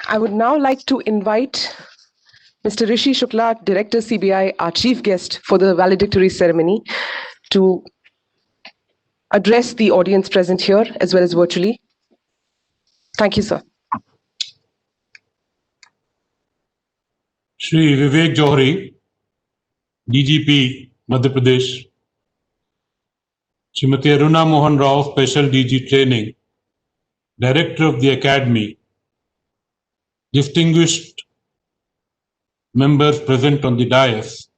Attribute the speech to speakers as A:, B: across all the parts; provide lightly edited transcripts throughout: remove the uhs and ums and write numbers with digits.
A: I would now like to invite Mr. Rishi Shukla, Director CBI, our chief guest for the valedictory ceremony, to address the audience present here as well as virtually. Thank you, sir.
B: Shri Vivek Johri, DGP, Madhya Pradesh. Srimati Aruna Mohan Rao, Special DG Training, Director of the Academy. Distinguished members present on the dais.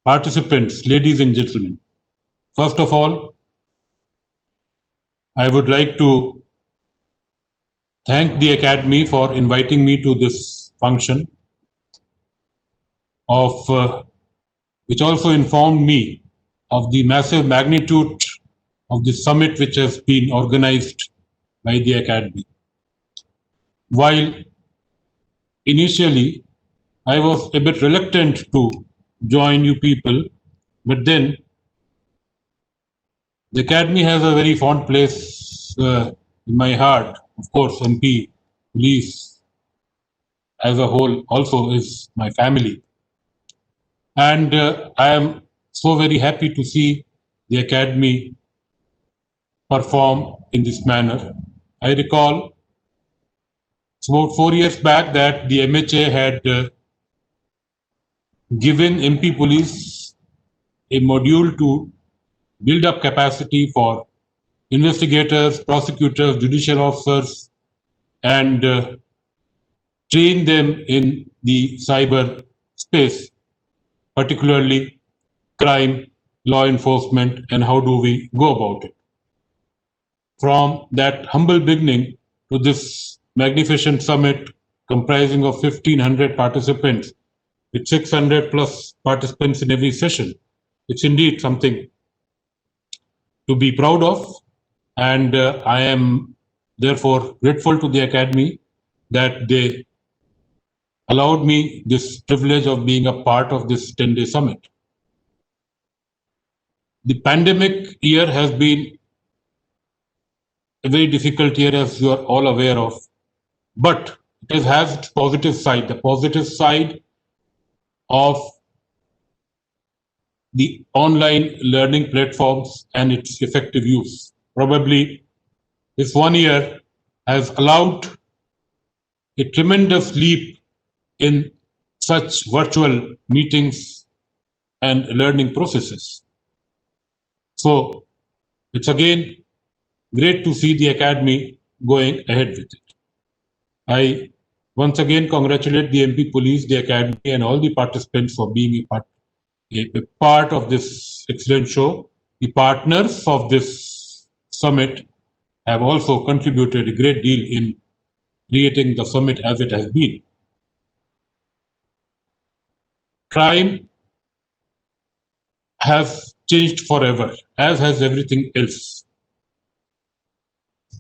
B: Participants, ladies and gentlemen. First of all, I would like to thank the Academy for inviting me to this function, which also informed me of the massive magnitude of the summit which has been organized by the Academy. While initially I was a bit reluctant to join you people, but then the Academy has a very fond place in my heart. Of course, MP, police as a whole also is my family. And I am so very happy to see the Academy perform in this manner. I recall it's about 4 years back that the MHA had given MP police a module to build up capacity for investigators, prosecutors, judicial officers, and train them in the cyber space, particularly crime, law enforcement, and how do we go about it. From that humble beginning to this magnificent summit comprising of 1,500 participants with 600 plus participants in every session, it's indeed something to be proud of. And I am therefore grateful to the Academy that they allowed me this privilege of being a part of this 10-day summit. The pandemic year has been a very difficult year, as you are all aware of, but it has its positive side, the positive side of the online learning platforms and its effective use. Probably this 1 year has allowed a tremendous leap in such virtual meetings and learning processes. So it's again great to see the Academy going ahead with it. I once again congratulate the MP Police, the Academy, and all the participants for being a part of this excellent show. The partners of this summit have also contributed a great deal in creating the summit as it has been. Crime has changed forever, as has everything else.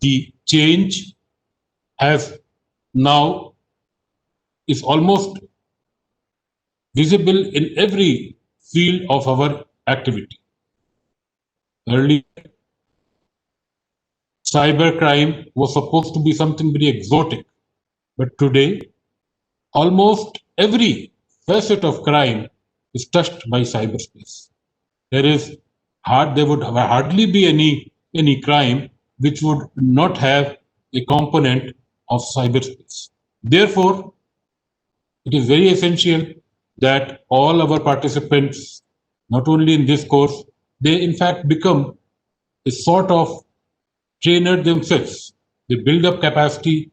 B: The change has now is almost visible in every field of our activity. Earlier, cybercrime was supposed to be something very exotic, but today, almost every facet of crime is touched by cyberspace. There would hardly be any crime which would not have a component of cyberspace. Therefore, it is very essential that all our participants, not only in this course, they in fact become a sort of trainer themselves. They build up capacity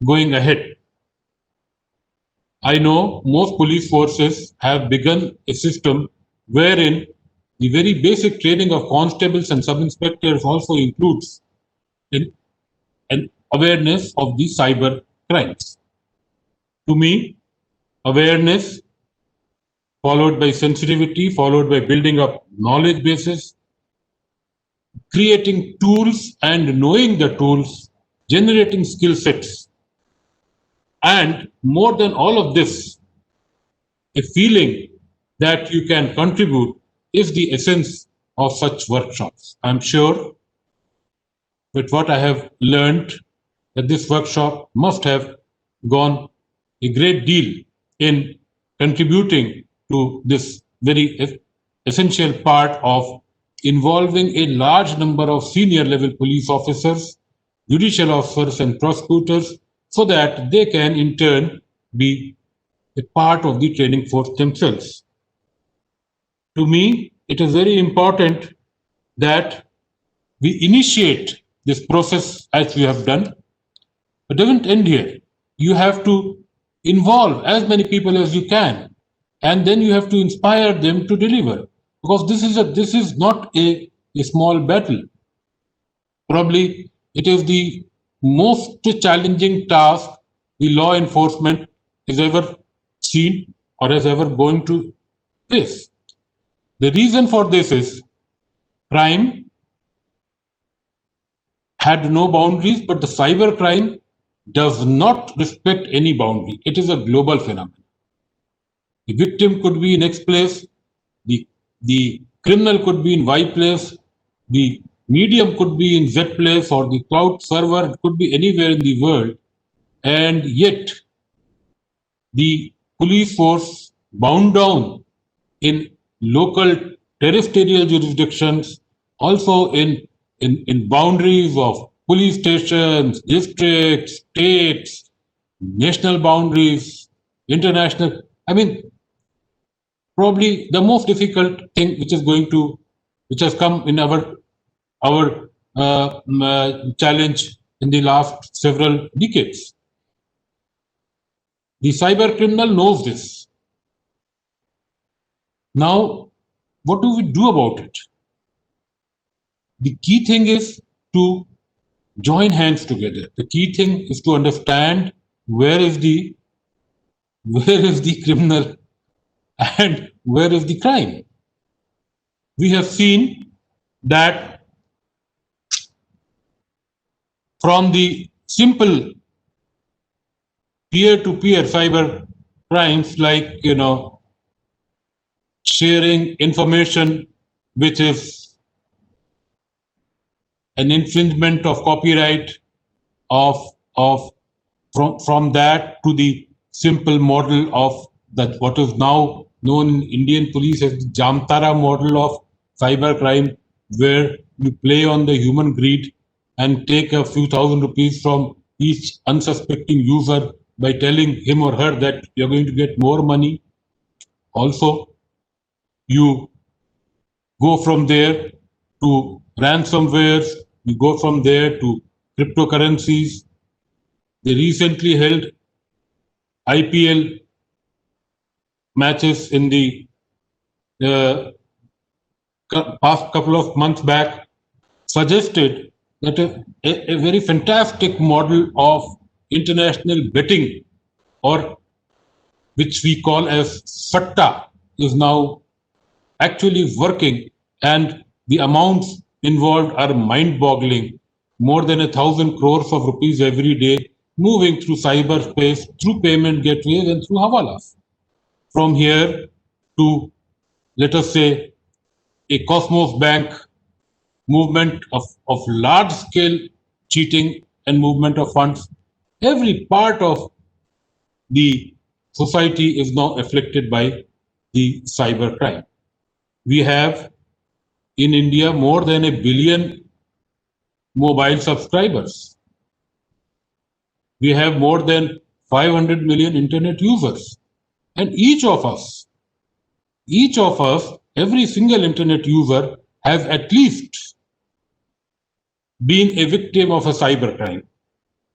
B: going ahead. I know most police forces have begun a system wherein the very basic training of constables and sub-inspectors also includes an awareness of the cyber crimes. To me, awareness followed by sensitivity, followed by building up knowledge bases, creating tools and knowing the tools, generating skill sets, and more than all of this, a feeling that you can contribute is the essence of such workshops. I'm sure with what I have learned that this workshop must have gone a great deal in contributing to this very essential part of involving a large number of senior level police officers, judicial officers, and prosecutors so that they can in turn be a part of the training force themselves. To me, it is very important that we initiate this process as we have done. It doesn't end here. You have to involve as many people as you can, and then you have to inspire them to deliver. Because this is not a small battle. Probably it is the most challenging task the law enforcement has ever seen or has ever going to face. The reason for this is crime had no boundaries, but the cyber crime does not respect any boundary. It is a global phenomenon. The victim could be in X place, the criminal could be in Y place, the medium could be in Z place, or the cloud server could be anywhere in the world, and yet the police force bound down in local terrestrial jurisdictions, also in boundaries of police stations, districts, states, national boundaries, international. I mean, probably the most difficult thing which has come in our challenge in the last several decades. The cyber criminal knows this. Now, what do we do about it? The key thing is to join hands together. The key thing is to understand where is the criminal and where is the crime. We have seen that from the simple peer-to-peer cyber crimes like sharing information which is an infringement of copyright from that to the simple model of that what is now known in Indian police as the Jamtara model of cyber crime, where you play on the human greed and take a few thousand rupees from each unsuspecting user by telling him or her that you're going to get more money. Also, you go from there to ransomwares, you go from there to cryptocurrencies. They recently held IPL matches in the past couple of months back, suggested that a very fantastic model of international betting, or which we call as Satta, is now actually working, and the amounts involved are mind-boggling. More than 1,000 crores of rupees every day moving through cyberspace, through payment gateways and through hawalas. From here to, let us say, a Cosmos Bank movement of large-scale cheating and movement of funds. Every part of the society is now afflicted by the cyber crime. We have in India more than 1 billion mobile subscribers. We have more than 500 million internet users. And each of us, every single internet user has at least been a victim of a cyber crime.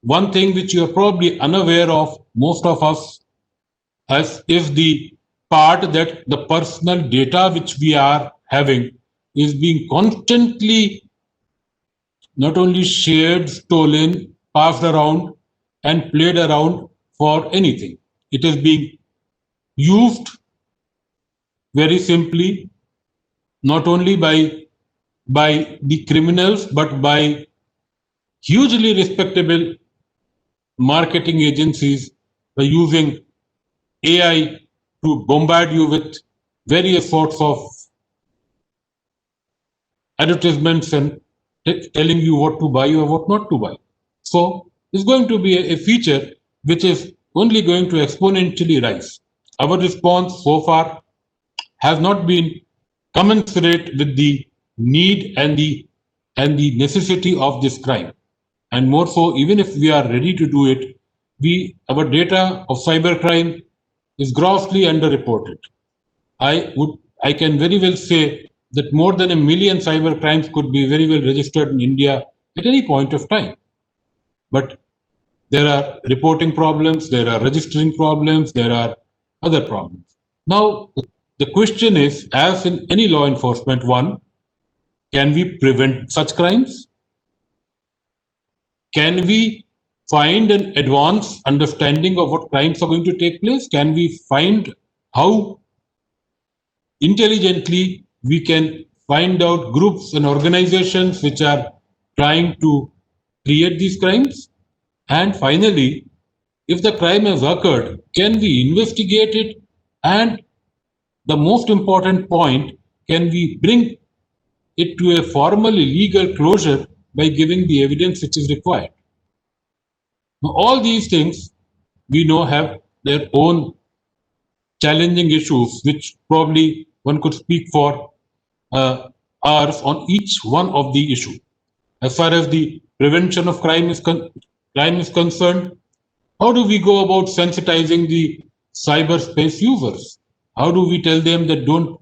B: One thing which you are probably unaware of, most of us, is the part that the personal data which we are having is being constantly not only shared, stolen, passed around, and played around for anything. It is being used very simply, not only by the criminals, but by hugely respectable marketing agencies, by using AI to bombard you with various sorts of advertisements and telling you what to buy or what not to buy. So is going to be a feature which is only going to exponentially rise. Our response so far has not been commensurate with the need and the necessity of this crime. And more so, even if we are ready to do it, our data of cybercrime is grossly underreported. I can very well say that more than 1 million cyber crimes could be very well registered in India at any point of time. But there are reporting problems, there are registering problems, there are other problems. Now, the question is, as in any law enforcement, one, can we prevent such crimes? Can we find an advanced understanding of what crimes are going to take place? Can we find how intelligently we can find out groups and organizations which are trying to create these crimes? And finally, if the crime has occurred, can we investigate it? And the most important point, can we bring it to a formally legal closure by giving the evidence which is required? Now, all these things we know have their own challenging issues, which probably one could speak for hours on each one of the issue. As far as the prevention of crime is concerned, how do we go about sensitizing the cyberspace users? How do we tell them that don't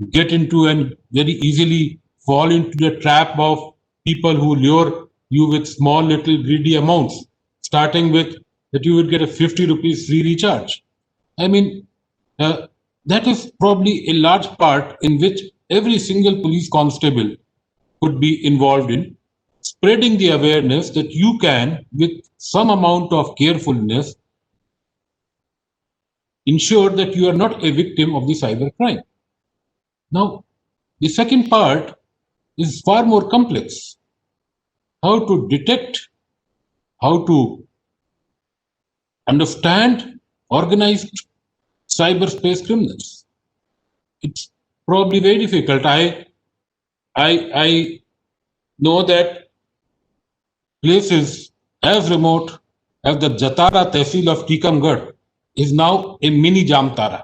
B: get into and very easily fall into the trap of people who lure you with small little greedy amounts, starting with that you would get a 50 rupees free recharge? I mean, that is probably a large part in which every single police constable could be involved in, spreading the awareness that you can, with some amount of carefulness, ensure that you are not a victim of the cybercrime. Now, the second part is far more complex. How to detect, how to understand organized cyberspace criminals. It's probably very difficult. I know that places as remote as the Jatara Tehsil of Tikamgarh is now a mini Jamtara.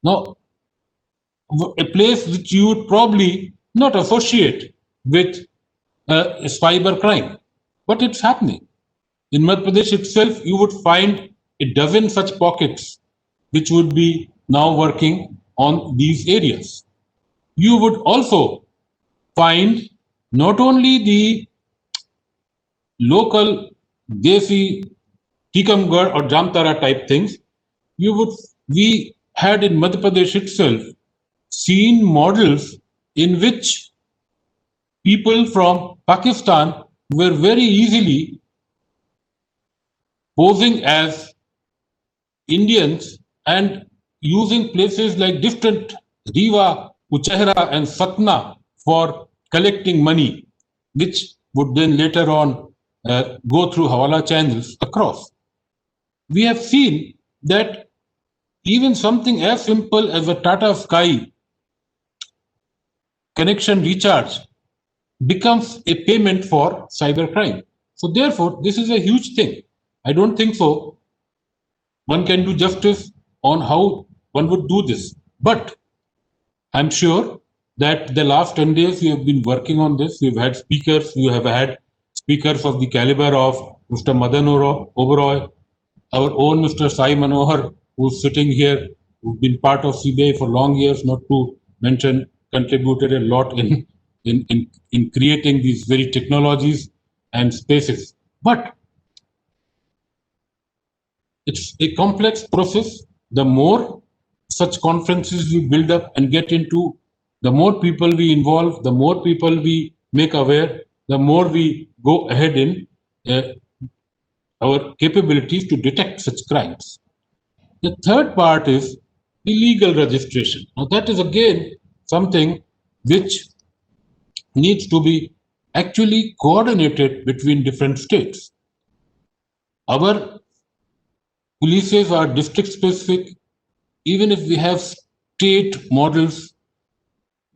B: Now, a place which you would probably not associate with cyber crime, but it's happening. In Madhya Pradesh itself, you would find a dozen such pockets which would be now working on these areas. You would also find not only the local Desi Tikamgarh or Jamtara type things, we had in Madhya Pradesh itself seen models in which people from Pakistan were very easily posing as Indians and using places like distant Rewa, Uchehra and Satna for collecting money, which would then later on go through Hawala channels across. We have seen that even something as simple as a Tata Sky connection recharge becomes a payment for cybercrime. So therefore, this is a huge thing. I don't think so one can do justice on how one would do this. But I'm sure that the last 10 days we have been working on this. We've had speakers. We have had speakers of the caliber of Mr. Madan Oberoi, our own Mr. Sai Manohar, who's sitting here, who's been part of CBI for long years, not to mention contributed a lot in creating these very technologies and spaces. But it's a complex process. The more such conferences we build up and get into, the more people we involve, the more people we make aware, the more we go ahead in our capabilities to detect such crimes. The third part is illegal registration. Now that is again something which needs to be actually coordinated between different states. Our policies are district specific. Even if we have state models,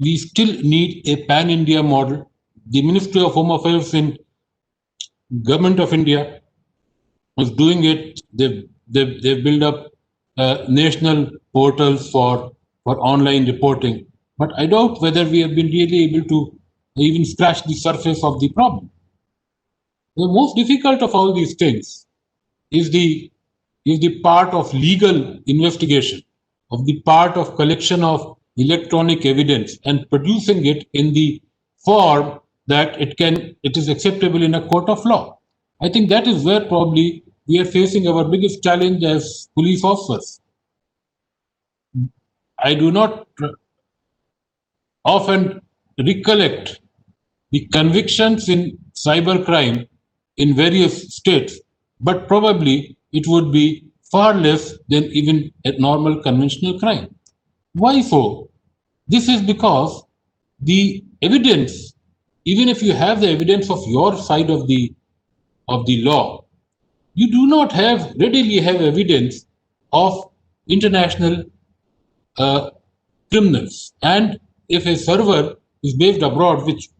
B: we still need a pan-India model. The Ministry of Home Affairs in Government of India was doing it. They've built up national portals for online reporting. But I doubt whether we have been really able to even scratch the surface of the problem. The most difficult of all these things is the part of legal investigation, of the part of collection of electronic evidence and producing it in the form that it is acceptable in a court of law. I think that is where probably we are facing our biggest challenge as police officers. I do not often recollect the convictions in cybercrime in various states, but probably it would be far less than even a normal conventional crime. Why so? This is because the evidence, even if you have the evidence of your side of the law, you do not readily have evidence of international criminals. And if a server is based abroad, which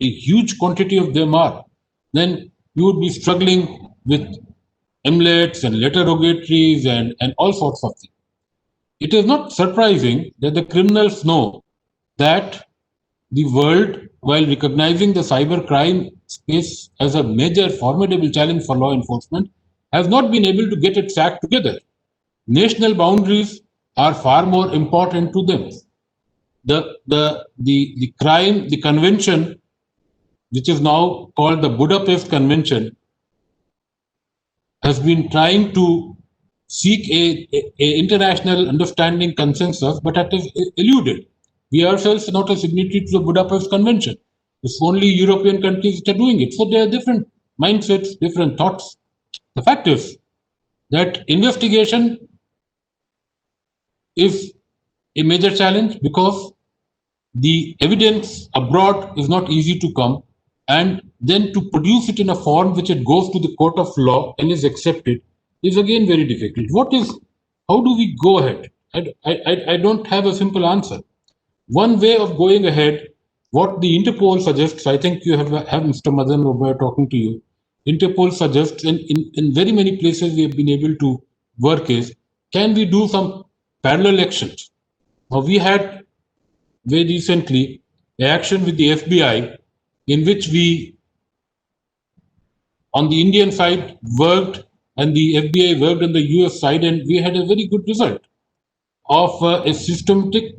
B: a huge quantity of them are, then you would be struggling with emlets and letter rogatories and all sorts of things. It is not surprising that the criminals know that the world, while recognizing the cybercrime space as a major formidable challenge for law enforcement, has not been able to get its act together. National boundaries are far more important to them. The crime, the convention, which is now called the Budapest Convention, has been trying to seek a international understanding consensus, but that is eluded. We ourselves are not a signatory to the Budapest Convention. It's only European countries that are doing it. So there are different mindsets, different thoughts. The fact is that investigation is a major challenge because the evidence abroad is not easy to come, and then to produce it in a form which it goes to the court of law and is accepted is again very difficult. How do we go ahead? I don't have a simple answer. One way of going ahead, what the Interpol suggests, I think you have Mr. Madan Oberoi talking to you. Interpol suggests, and in very many places we have been able to work is, can we do some parallel actions? Now, we had very recently an action with the FBI in which we, on the Indian side, worked and the FBI worked on the US side, and we had a very good result of a systematic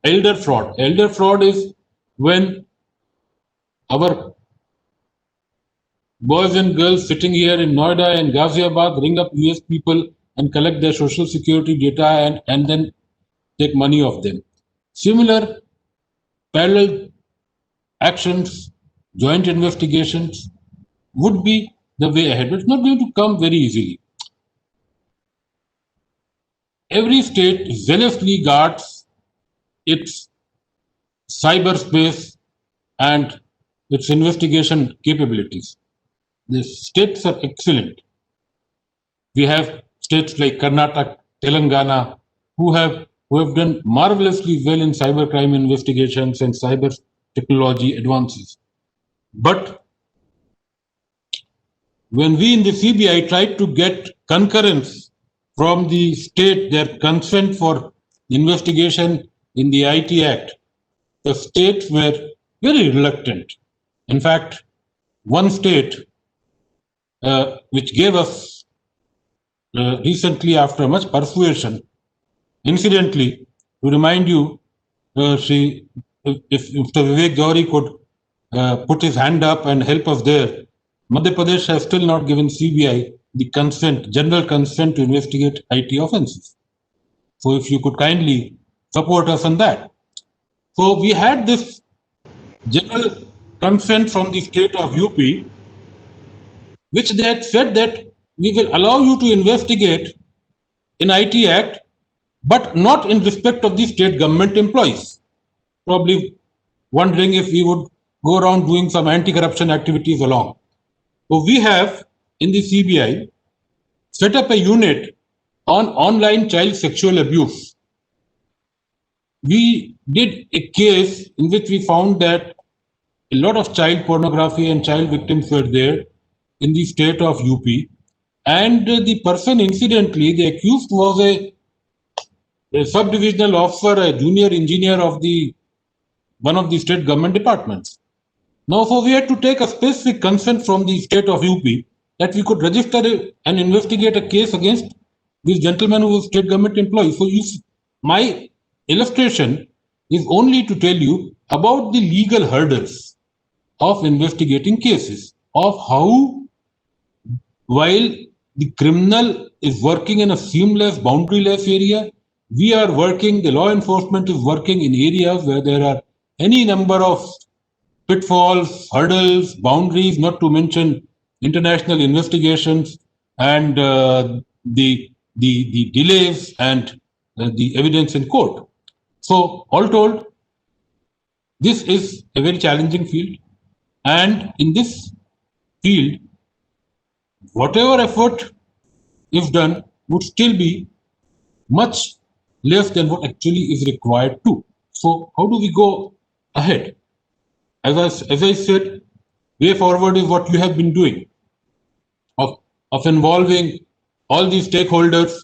B: elder fraud. Elder fraud is when our boys and girls sitting here in Noida and Ghaziabad ring up US people and collect their social security data and then take money off them. Similar parallel actions, joint investigations would be the way ahead, but it's not going to come very easily. Every state zealously guards its cyberspace and its investigation capabilities. The states are excellent. We have states like Karnataka, Telangana, who have done marvelously well in cybercrime investigations and cyber technology advances. But when we in the CBI tried to get concurrence from the state, their consent for investigation in the IT Act, the states were very reluctant. In fact, one state which gave us recently, after much persuasion, incidentally, to remind you, if Mr. Vivek Johri could put his hand up and help us there, Madhya Pradesh has still not given CBI the consent, general consent to investigate IT offenses. So if you could kindly support us on that. So we had this general consent from the state of UP, which they had said that we will allow you to investigate in IT Act, but not in respect of the state government employees. Probably wondering if we would go around doing some anti-corruption activities along. So we have in the CBI set up a unit on online child sexual abuse. We did a case in which we found that a lot of child pornography and child victims were there in the state of UP. And the person, incidentally, the accused was a sub-divisional officer, a junior engineer of one of the state government departments. Now, so we had to take a specific consent from the state of UP that we could register and investigate a case against this gentleman who was state government employee. So my illustration is only to tell you about the legal hurdles of investigating cases, of how, while the criminal is working in a seamless, boundaryless area, we are working, the law enforcement is working in areas where there are any number of pitfalls, hurdles, boundaries, not to mention international investigations and the delays and the evidence in court. So, all told, this is a very challenging field, and in this field, whatever effort is done would still be much less than what actually is required to. So, how do we go ahead? As I said, way forward is what you have been doing, of involving all these stakeholders,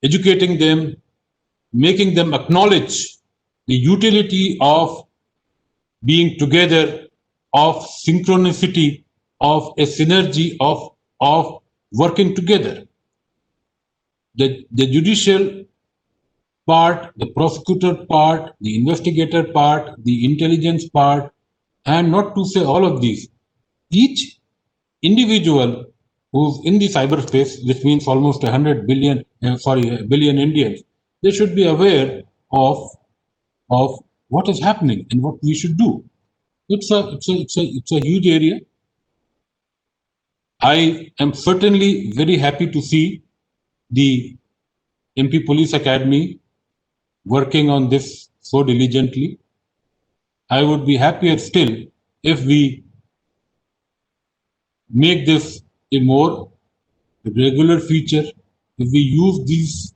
B: educating them, making them acknowledge the utility of being together, of synchronicity, of a synergy, of working together. The judicial part, the prosecutor part, the investigator part, the intelligence part, and not to say all of these. Each individual who's in the cyberspace, which means almost 100 billion, a billion Indians, they should be aware of what is happening and what we should do. It's a huge area. I am certainly very happy to see the MP Police Academy working on this so diligently. I would be happier still if we make this a more regular feature, if we use these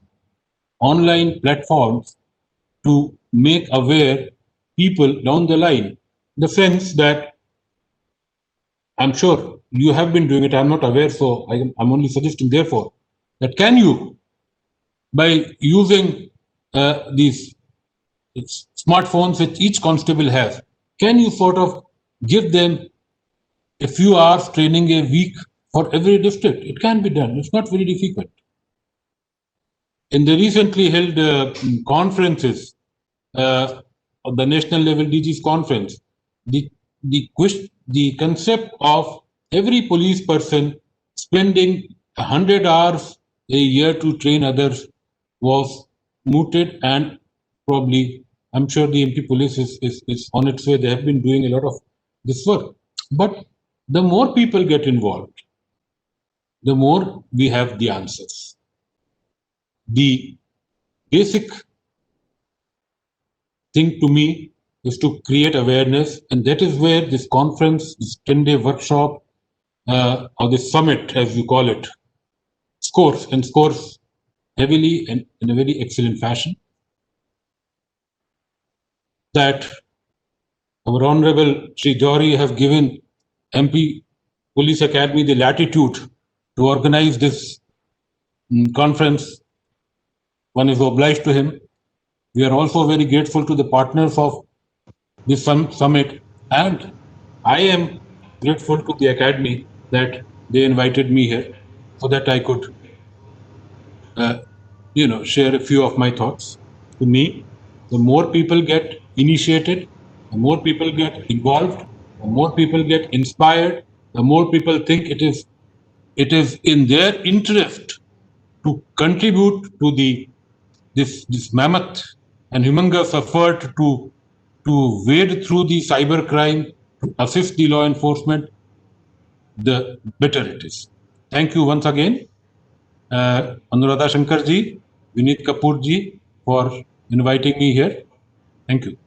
B: online platforms to make aware people down the line, in the sense that I'm sure you have been doing it, I'm not aware, so I'm only suggesting, therefore, that can you, by using these smartphones which each constable has, can you sort of give them a few hours training a week for every district? It can be done. It's not very difficult. In the recently held conferences, of the national level DG's conference, the concept of every police person spending 100 hours a year to train others was mooted, and probably I'm sure the MP Police is on its way. They have been doing a lot of this work. But the more people get involved, the more we have the answers. The basic thing to me is to create awareness, and that is where this conference, this 10-day workshop, or this summit, as you call it, scores heavily and in a very excellent fashion. That our Honorable Shri Johari have given MP Police Academy the latitude to organize this conference. One is obliged to him. We are also very grateful to the partners of this summit, and I am grateful to the Academy that they invited me here so that I could share a few of my thoughts. To me, the more people get initiated, the more people get involved, the more people get inspired, the more people think it is in their interest to contribute to this mammoth and humongous effort to wade through the cyber crime, to assist the law enforcement, the better it is. Thank you once again, Anuradha Shankar ji, Vineet Kapoor ji, for inviting me here. Thank you.